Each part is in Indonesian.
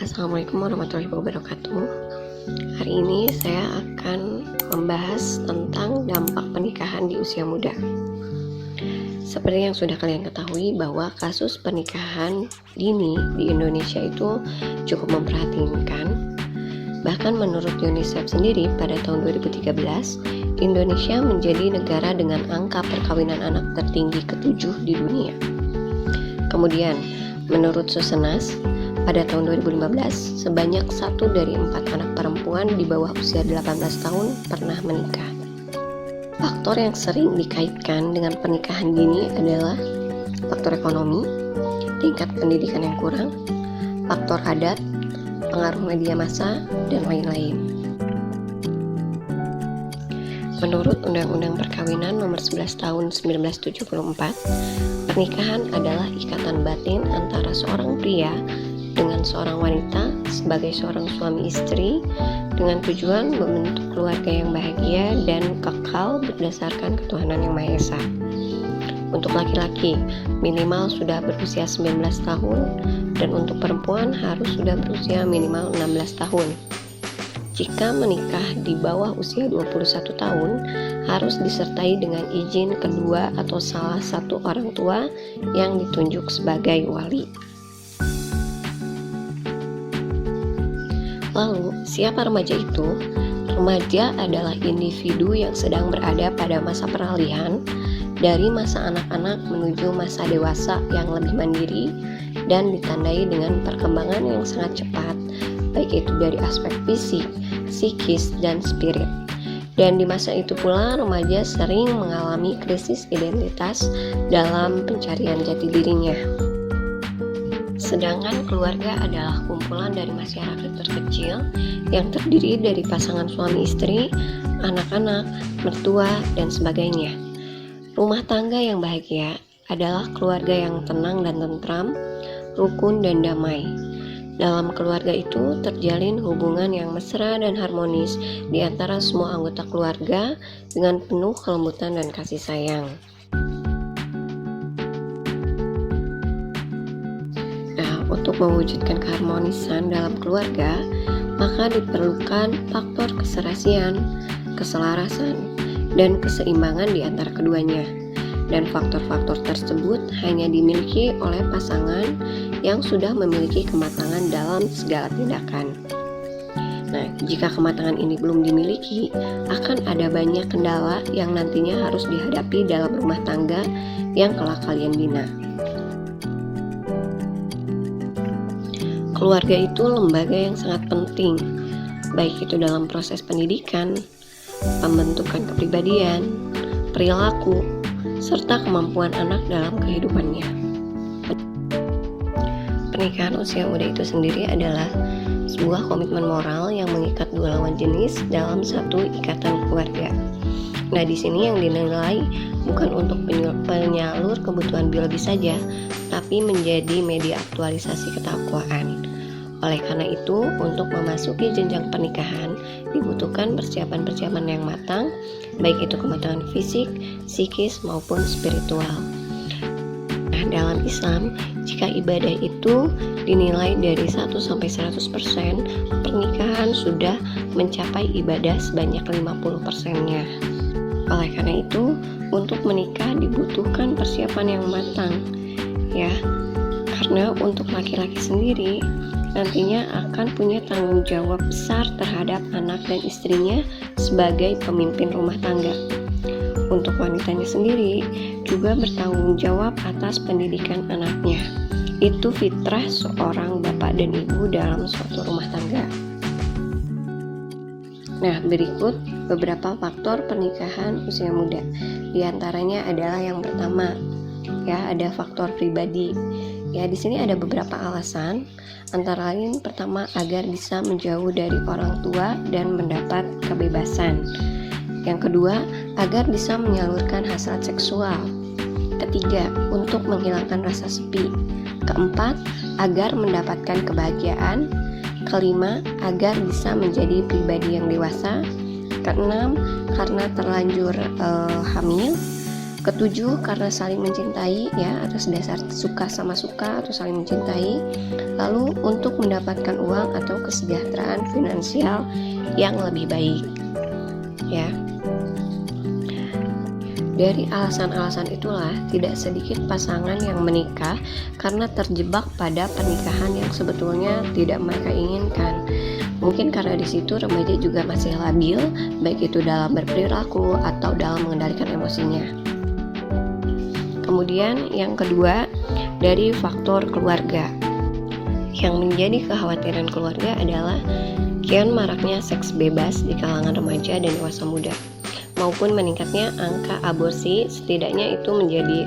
Assalamualaikum warahmatullahi wabarakatuh. Hari ini saya akan membahas tentang dampak pernikahan di usia muda. Seperti yang sudah kalian ketahui bahwa kasus pernikahan dini di Indonesia itu cukup memprihatinkan. Bahkan menurut UNICEF sendiri pada tahun 2013, Indonesia menjadi negara dengan angka perkawinan anak tertinggi ke-7 di dunia. Kemudian, menurut Susenas, pada tahun 2015, sebanyak 1 dari 4 anak perempuan di bawah usia 18 tahun pernah menikah. Faktor yang sering dikaitkan dengan pernikahan dini adalah faktor ekonomi, tingkat pendidikan yang kurang, faktor adat, pengaruh media massa, dan lain-lain. Menurut Undang-Undang Perkawinan Nomor 11 Tahun 1974, pernikahan adalah ikatan batin antara seorang pria dengan seorang wanita sebagai seorang suami istri dengan tujuan membentuk keluarga yang bahagia dan kekal berdasarkan ketuhanan yang Maha Esa. Untuk laki-laki minimal sudah berusia 19 tahun dan untuk perempuan harus sudah berusia minimal 16 tahun. Jika menikah di bawah usia 21 tahun harus disertai dengan izin kedua atau salah satu orang tua yang ditunjuk sebagai wali. Lalu, siapa remaja itu? Remaja adalah individu yang sedang berada pada masa peralihan dari masa anak-anak menuju masa dewasa yang lebih mandiri dan ditandai dengan perkembangan yang sangat cepat, baik itu dari aspek fisik, psikis, dan spirit. Dan di masa itu pula remaja sering mengalami krisis identitas dalam pencarian jati dirinya. Sedangkan keluarga adalah kumpulan dari masyarakat terkecil yang terdiri dari pasangan suami istri, anak-anak, mertua, dan sebagainya. Rumah tangga yang bahagia adalah keluarga yang tenang dan tentram, rukun dan damai. Dalam keluarga itu terjalin hubungan yang mesra dan harmonis di antara semua anggota keluarga dengan penuh kelembutan dan kasih sayang. Untuk mewujudkan keharmonisan dalam keluarga, maka diperlukan faktor keserasian, keselarasan, dan keseimbangan di antara keduanya. Dan faktor-faktor tersebut hanya dimiliki oleh pasangan yang sudah memiliki kematangan dalam segala tindakan. Nah, jika kematangan ini belum dimiliki, akan ada banyak kendala yang nantinya harus dihadapi dalam rumah tangga yang kelak kalian bina. Keluarga itu lembaga yang sangat penting, baik itu dalam proses pendidikan, pembentukan kepribadian, perilaku, serta kemampuan anak dalam kehidupannya. Pernikahan usia muda itu sendiri adalah sebuah komitmen moral yang mengikat dua lawan jenis dalam satu ikatan keluarga. Nah, di sini yang dinilai bukan untuk penyalur kebutuhan biologis saja, tapi menjadi media aktualisasi ketakwaan. Oleh karena itu, untuk memasuki jenjang pernikahan dibutuhkan persiapan-persiapan yang matang, baik itu kematangan fisik, psikis maupun spiritual. Nah, dalam Islam, jika ibadah itu dinilai dari 1 sampai 100%, pernikahan sudah mencapai ibadah sebanyak 50%-nya. Oleh karena itu, untuk menikah dibutuhkan persiapan yang matang, ya. Karena untuk laki-laki sendiri nantinya akan punya tanggung jawab besar terhadap anak dan istrinya sebagai pemimpin rumah tangga. Untuk wanitanya sendiri juga bertanggung jawab atas pendidikan anaknya. Itu fitrah seorang bapak dan ibu dalam suatu rumah tangga. Nah, berikut beberapa faktor pernikahan usia muda. Di antaranya adalah yang pertama, ya, ada faktor pribadi. Ya, di sini ada beberapa alasan, antara lain pertama agar bisa menjauh dari orang tua dan mendapat kebebasan. Yang kedua, agar bisa menyalurkan hasrat seksual. Ketiga, untuk menghilangkan rasa sepi. Keempat, agar mendapatkan kebahagiaan. Kelima, agar bisa menjadi pribadi yang dewasa. Keenam, karena terlanjur hamil. Ketujuh, karena saling mencintai, ya, atas dasar suka sama suka atau saling mencintai. Lalu untuk mendapatkan uang atau kesejahteraan finansial yang lebih baik, ya. Dari alasan-alasan itulah tidak sedikit pasangan yang menikah karena terjebak pada pernikahan yang sebetulnya tidak mereka inginkan. Mungkin karena di situ remaja juga masih labil, baik itu dalam berperilaku atau dalam mengendalikan emosinya. Kemudian yang kedua, dari faktor keluarga. Yang menjadi kekhawatiran keluarga adalah kian maraknya seks bebas di kalangan remaja dan dewasa muda, maupun meningkatnya angka aborsi. Setidaknya itu menjadi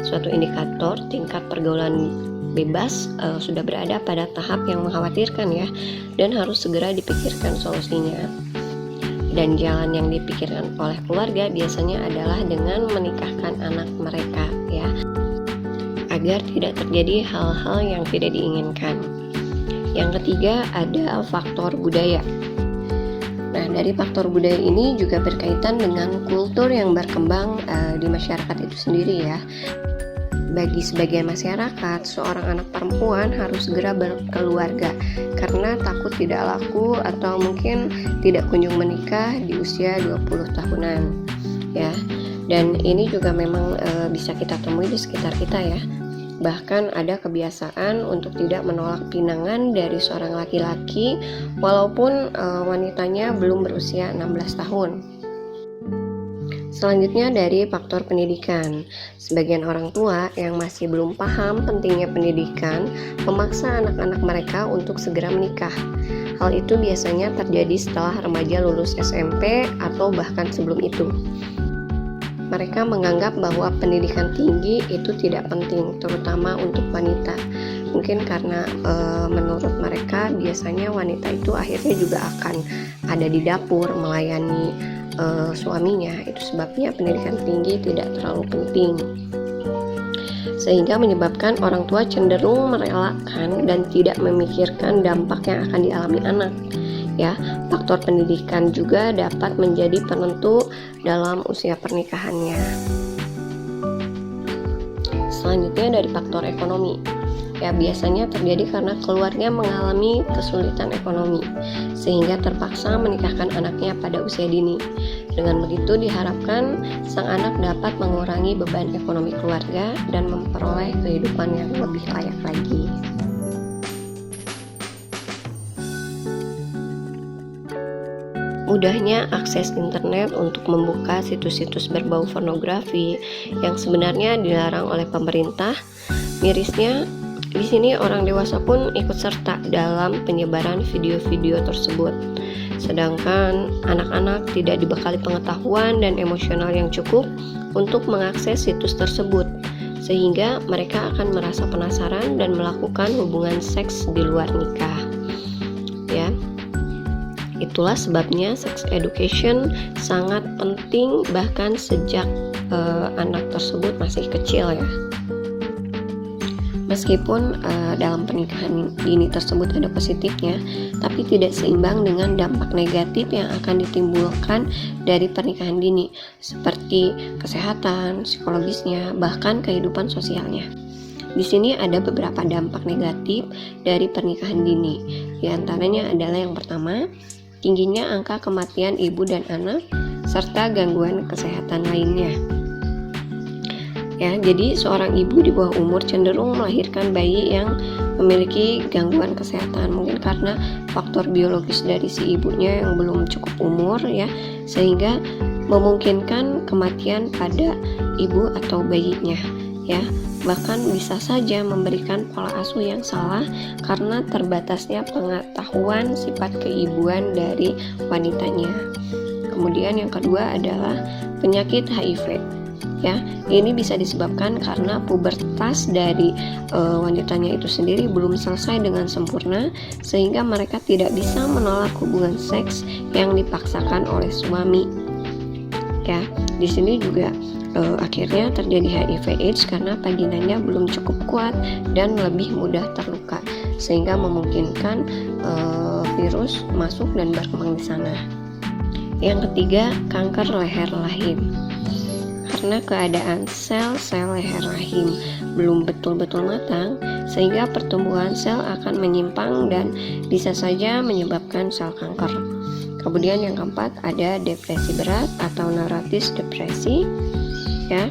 suatu indikator tingkat pergaulan bebas sudah berada pada tahap yang mengkhawatirkan, ya, dan harus segera dipikirkan solusinya. Dan jalan yang dipikirkan oleh keluarga biasanya adalah dengan menikahkan anak mereka, ya, agar tidak terjadi hal-hal yang tidak diinginkan. Yang ketiga ada faktor budaya. Nah, dari faktor budaya ini juga berkaitan dengan kultur yang berkembang di masyarakat itu sendiri, ya. Bagi sebagian masyarakat, seorang anak perempuan harus segera berkeluarga karena takut tidak laku atau mungkin tidak kunjung menikah di usia 20 tahunan, ya. Dan ini juga memang bisa kita temui di sekitar kita, ya. Bahkan ada kebiasaan untuk tidak menolak pinangan dari seorang laki-laki walaupun wanitanya belum berusia 16 tahun. Selanjutnya dari faktor pendidikan. Sebagian orang tua yang masih belum paham pentingnya pendidikan memaksa anak-anak mereka untuk segera menikah. Hal itu biasanya terjadi setelah remaja lulus SMP atau bahkan sebelum itu. Mereka menganggap bahwa pendidikan tinggi itu tidak penting, terutama untuk wanita. Mungkin karena menurut mereka biasanya wanita itu akhirnya juga akan ada di dapur melayani suaminya. Itu sebabnya pendidikan tinggi tidak terlalu penting, sehingga menyebabkan orang tua cenderung merelakan dan tidak memikirkan dampak yang akan dialami anak, ya. Faktor pendidikan juga dapat menjadi penentu dalam usia pernikahannya. Selanjutnya dari faktor ekonomi. Ya, biasanya terjadi karena keluarga mengalami kesulitan ekonomi sehingga terpaksa menikahkan anaknya pada usia dini. Dengan begitu diharapkan sang anak dapat mengurangi beban ekonomi keluarga dan memperoleh kehidupan yang lebih layak lagi. Mudahnya akses internet untuk membuka situs-situs berbau pornografi yang sebenarnya dilarang oleh pemerintah. Mirisnya, di sini orang dewasa pun ikut serta dalam penyebaran video-video tersebut. Sedangkan anak-anak tidak dibekali pengetahuan dan emosional yang cukup untuk mengakses situs tersebut, sehingga mereka akan merasa penasaran dan melakukan hubungan seks di luar nikah, ya. Itulah sebabnya sex education sangat penting bahkan sejak anak tersebut masih kecil, ya. Meskipun dalam pernikahan dini tersebut ada positifnya, tapi tidak seimbang dengan dampak negatif yang akan ditimbulkan dari pernikahan dini, seperti kesehatan, psikologisnya, bahkan kehidupan sosialnya. Di sini ada beberapa dampak negatif dari pernikahan dini. Di antaranya adalah yang pertama, tingginya angka kematian ibu dan anak, serta gangguan kesehatan lainnya. Ya, jadi seorang ibu di bawah umur cenderung melahirkan bayi yang memiliki gangguan kesehatan, mungkin karena faktor biologis dari si ibunya yang belum cukup umur, ya, sehingga memungkinkan kematian pada ibu atau bayinya, ya. Bahkan bisa saja memberikan pola asuh yang salah karena terbatasnya pengetahuan sifat keibuan dari wanitanya. Kemudian yang kedua adalah penyakit HIV. Ya, ini bisa disebabkan karena pubertas dari wanitanya itu sendiri belum selesai dengan sempurna, sehingga mereka tidak bisa menolak hubungan seks yang dipaksakan oleh suami. Ya, di sini juga akhirnya terjadi HIV/AIDS karena vaginanya belum cukup kuat dan lebih mudah terluka, sehingga memungkinkan virus masuk dan berkembang di sana. Yang ketiga, kanker leher rahim. karena keadaan sel-sel leher rahim belum betul-betul matang, sehingga pertumbuhan sel akan menyimpang dan bisa saja menyebabkan sel kanker. Kemudian yang keempat ada depresi berat atau neuritis depresi, ya.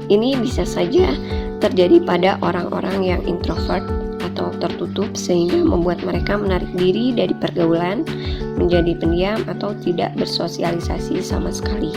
Ini bisa saja terjadi pada orang-orang yang introvert atau tertutup, sehingga membuat mereka menarik diri dari pergaulan, menjadi pendiam atau tidak bersosialisasi sama sekali.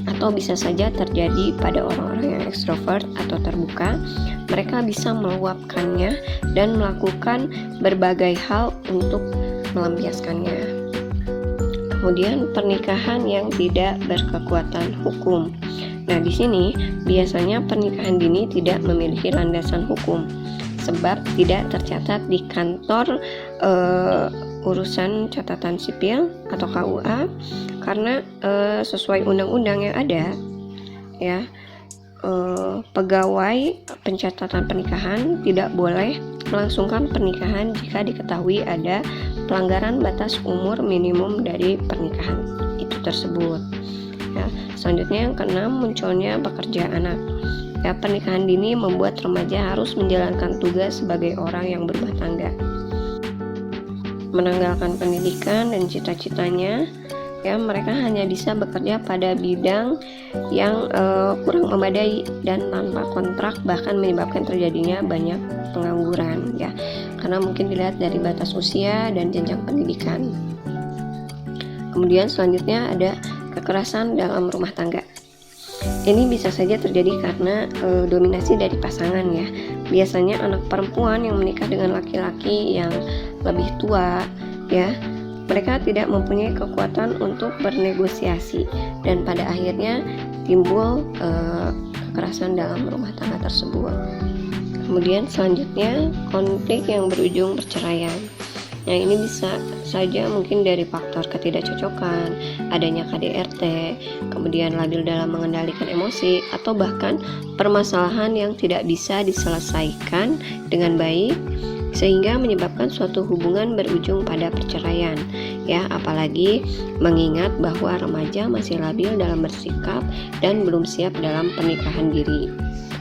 Atau bisa saja terjadi pada orang-orang yang ekstrovert atau terbuka, mereka bisa meluapkannya dan melakukan berbagai hal untuk melampiaskannya. Kemudian pernikahan yang tidak berkekuatan hukum. Nah, di sini biasanya pernikahan dini tidak memiliki landasan hukum, sebab tidak tercatat di kantor urusan catatan sipil atau KUA, karena sesuai undang-undang yang ada, ya, pegawai pencatatan pernikahan tidak boleh melangsungkan pernikahan jika diketahui ada pelanggaran batas umur minimum dari pernikahan itu tersebut. Ya, selanjutnya yang keenam, munculnya pekerja anak. Ya, pernikahan dini membuat remaja harus menjalankan tugas sebagai orang yang berumah tangga, menanggalkan pendidikan dan cita-citanya. Ya, mereka hanya bisa bekerja pada bidang yang kurang memadai dan tanpa kontrak, bahkan menyebabkan terjadinya banyak pengangguran, ya, karena mungkin dilihat dari batas usia dan jenjang pendidikan. Kemudian selanjutnya ada kekerasan dalam rumah tangga. Ini bisa saja terjadi karena dominasi dari pasangan, ya. Biasanya anak perempuan yang menikah dengan laki-laki yang lebih tua, ya, mereka tidak mempunyai kekuatan untuk bernegosiasi, dan pada akhirnya timbul kekerasan dalam rumah tangga tersebut. Kemudian selanjutnya konflik yang berujung perceraian. Nah, ini bisa saja mungkin dari faktor ketidakcocokan, adanya KDRT, kemudian labil dalam mengendalikan emosi, atau bahkan permasalahan yang tidak bisa diselesaikan dengan baik, sehingga menyebabkan suatu hubungan berujung pada perceraian. Ya, apalagi mengingat bahwa remaja masih labil dalam bersikap dan belum siap dalam pernikahan diri.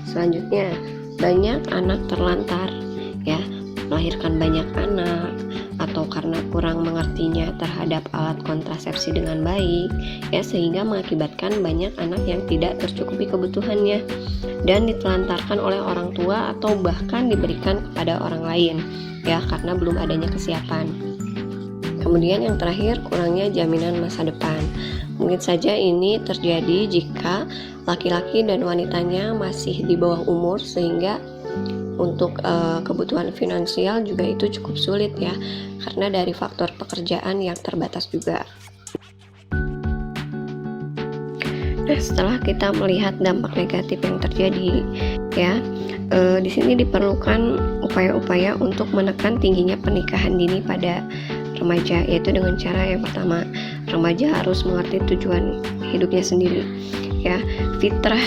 Selanjutnya, banyak anak terlantar, ya, melahirkan banyak anak, atau karena kurang mengertinya terhadap alat kontrasepsi dengan baik, ya, sehingga mengakibatkan banyak anak yang tidak tercukupi kebutuhannya dan ditelantarkan oleh orang tua atau bahkan diberikan kepada orang lain, ya, karena belum adanya kesiapan. Kemudian yang terakhir, kurangnya jaminan masa depan. Mungkin saja ini terjadi jika laki-laki dan wanitanya masih di bawah umur, sehingga untuk kebutuhan finansial juga itu cukup sulit, ya, karena dari faktor pekerjaan yang terbatas juga. Nah, setelah kita melihat dampak negatif yang terjadi, ya, di sini diperlukan upaya-upaya untuk menekan tingginya pernikahan dini pada remaja, yaitu dengan cara yang pertama, remaja harus mengerti tujuan hidupnya sendiri. Ya, fitrah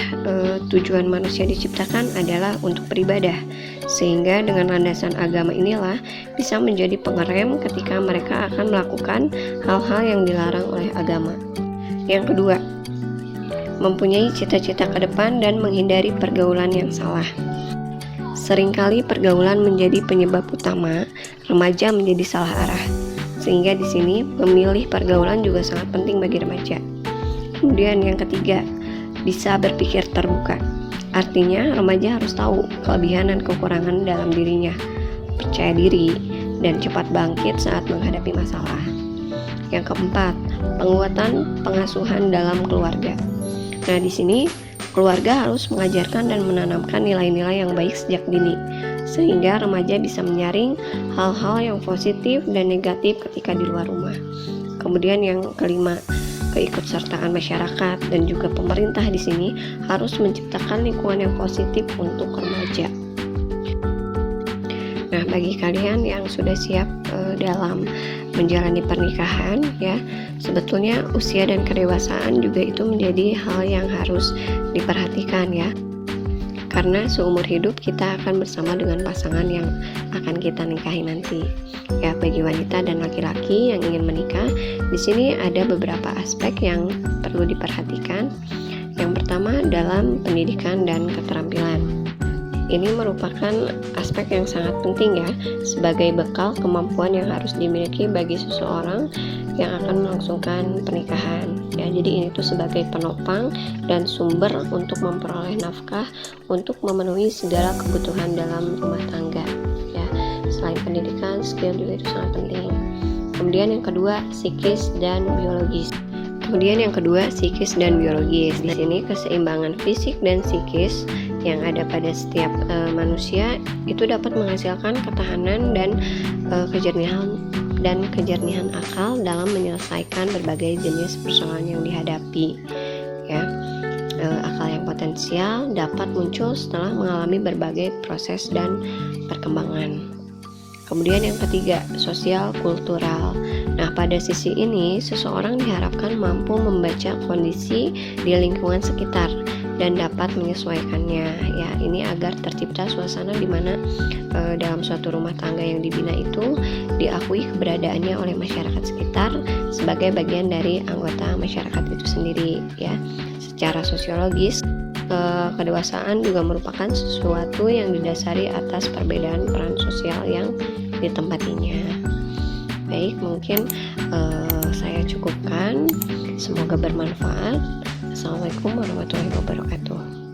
tujuan manusia diciptakan adalah untuk beribadah, sehingga dengan landasan agama inilah bisa menjadi pengerem ketika mereka akan melakukan hal-hal yang dilarang oleh agama. Yang kedua, mempunyai cita-cita ke depan dan menghindari pergaulan yang salah. Seringkali pergaulan menjadi penyebab utama remaja menjadi salah arah, sehingga di sini memilih pergaulan juga sangat penting bagi remaja. Kemudian yang ketiga, bisa berpikir terbuka. Artinya remaja harus tahu kelebihan dan kekurangan dalam dirinya, percaya diri, dan cepat bangkit saat menghadapi masalah. Yang keempat, penguatan pengasuhan dalam keluarga. Nah, di sini keluarga harus mengajarkan dan menanamkan nilai-nilai yang baik sejak dini, sehingga remaja bisa menyaring hal-hal yang positif dan negatif ketika di luar rumah. Kemudian yang kelima, keikutsertaan masyarakat dan juga pemerintah di sini harus menciptakan lingkungan yang positif untuk remaja. Nah, bagi kalian yang sudah siap dalam menjalani pernikahan, ya, sebetulnya usia dan kedewasaan juga itu menjadi hal yang harus diperhatikan, ya. Karena seumur hidup kita akan bersama dengan pasangan yang akan kita nikahi nanti. Ya, bagi wanita dan laki-laki yang ingin menikah, di sini ada beberapa aspek yang perlu diperhatikan. Yang pertama dalam pendidikan dan keterampilan. Ini merupakan aspek yang sangat penting ya, sebagai bekal kemampuan yang harus dimiliki bagi seseorang yang akan melangsungkan pernikahan. Ya, jadi ini tuh sebagai penopang dan sumber untuk memperoleh nafkah untuk memenuhi segala kebutuhan dalam rumah tangga. Ya, selain pendidikan, skill juga itu sangat penting. Kemudian yang kedua, psikis dan biologis. Di sini keseimbangan fisik dan psikis yang ada pada setiap manusia itu dapat menghasilkan ketahanan dan kejernihan akal dalam menyelesaikan berbagai jenis persoalan yang dihadapi. Ya, akal yang potensial dapat muncul setelah mengalami berbagai proses dan perkembangan. Kemudian yang ketiga, sosial kultural. Nah, pada sisi ini seseorang diharapkan mampu membaca kondisi di lingkungan sekitar dan dapat menyesuaikannya. Ya, ini agar tercipta suasana di mana dalam suatu rumah tangga yang dibina itu diakui keberadaannya oleh masyarakat sekitar sebagai bagian dari anggota masyarakat itu sendiri. Ya, secara sosiologis, kedewasaan juga merupakan sesuatu yang didasari atas perbedaan peran sosial yang ditempatinya. Baik, mungkin saya cukupkan. Semoga bermanfaat. Assalamualaikum warahmatullahi wabarakatuh.